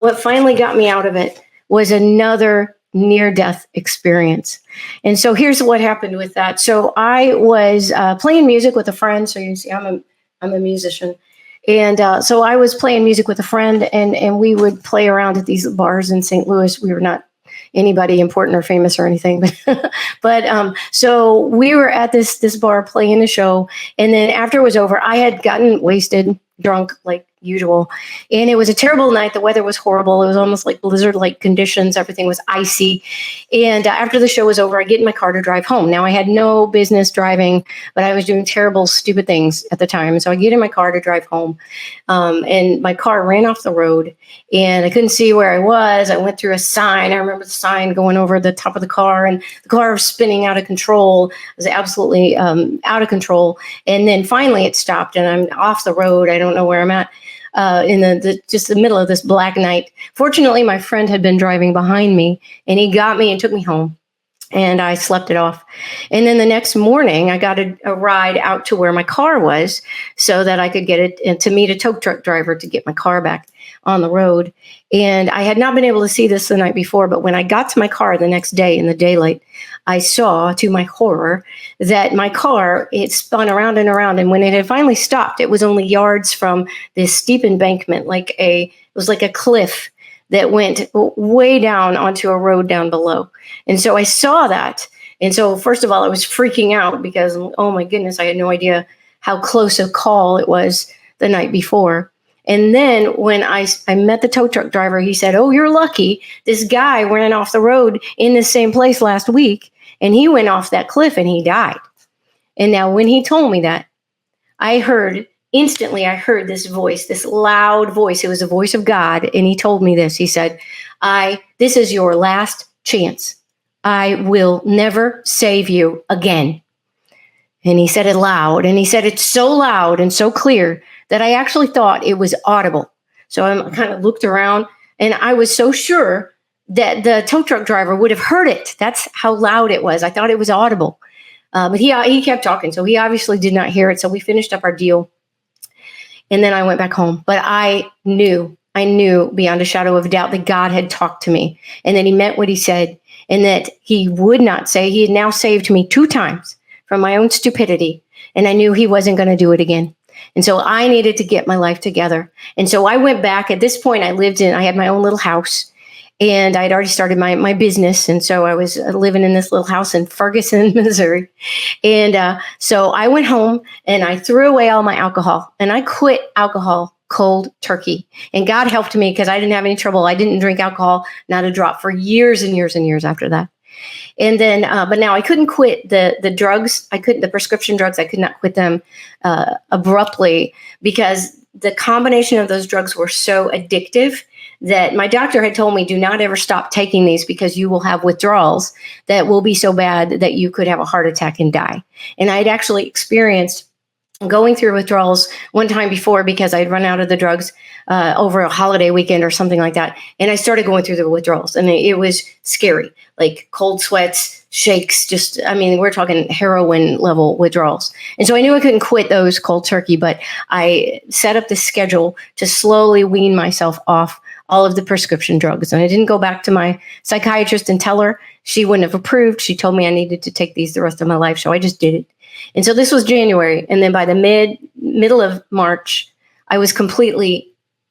What finally got me out of it was another near death experience. And so here's what happened with that. So I was playing music with a friend. So you see, I'm a musician. And so I was playing music with a friend, and we would play around at these bars in St. Louis. We were not anybody important or famous or anything, but so we were at this bar playing a show, and then after it was over, I had gotten wasted, drunk like usual, and it was a terrible night. The weather was horrible. It was almost like blizzard-like conditions. Everything was icy, and after the show was over, I get in my car to drive home. Now I had no business driving, but I was doing terrible, stupid things at the time. So I get in my car to drive home, and my car ran off the road, and I couldn't see where I was. I went through a sign. I remember the sign going over the top of the car, and the car was spinning out of control. It was absolutely out of control. And then finally it stopped, and I'm off the road. I don't know where I'm at. In just the middle of this black night. Fortunately, my friend had been driving behind me, and he got me and took me home, and I slept it off. And then the next morning, I got a ride out to where my car was so that I could get it and to meet a tow truck driver to get my car back on the road. And I had not been able to see this the night before, but when I got to my car the next day in the daylight, I saw, to my horror, that my car, it spun around and around. And when it had finally stopped, it was only yards from this steep embankment, it was like a cliff that went way down onto a road down below. And so I saw that. And so first of all, I was freaking out because, oh my goodness, I had no idea how close a call it was the night before. And then when I met the tow truck driver, he said, "Oh, you're lucky. This guy ran off the road in the same place last week, and he went off that cliff and he died." And now when he told me that, instantly I heard this voice, this loud voice. It was the voice of God. And he told me this. He said, "This is your last chance. I will never save you again." And he said it loud, and he said it so loud and so clear that I actually thought it was audible. So I kind of looked around, and I was so sure that the tow truck driver would have heard it. That's how loud it was. I thought it was audible. But he kept talking, so he obviously did not hear it. So we finished up our deal, and then I went back home. But I knew beyond a shadow of doubt that God had talked to me, and that he meant what he said, and that he would not say. He had now saved me 2 times from my own stupidity, and I knew he wasn't going to do it again. And so I needed to get my life together. And so I went back. At this point, I had my own little house, and I'd already started my business. And so I was living in this little house in Ferguson, Missouri. And so I went home, and I threw away all my alcohol, and I quit alcohol cold turkey. And God helped me because I didn't have any trouble. I didn't drink alcohol, not a drop, for years and years and years after that. And then, but now I couldn't quit the drugs. The prescription drugs. I could not quit them abruptly because the combination of those drugs were so addictive that my doctor had told me, "Do not ever stop taking these because you will have withdrawals that will be so bad that you could have a heart attack and die." And I had actually experienced going through withdrawals one time before because I'd run out of the drugs over a holiday weekend or something like that. And I started going through the withdrawals, and it was scary, like cold sweats, shakes, we're talking heroin level withdrawals. And so I knew I couldn't quit those cold turkey, but I set up this schedule to slowly wean myself off all of the prescription drugs. And I didn't go back to my psychiatrist and tell her. She wouldn't have approved. She told me I needed to take these the rest of my life. So I just did it. And so this was January. And then by the middle of March, I was completely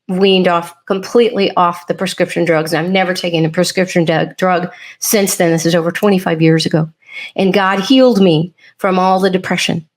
off the prescription drugs. And I've never taken a prescription drug since then. This is over 25 years ago. And God healed me from all the depression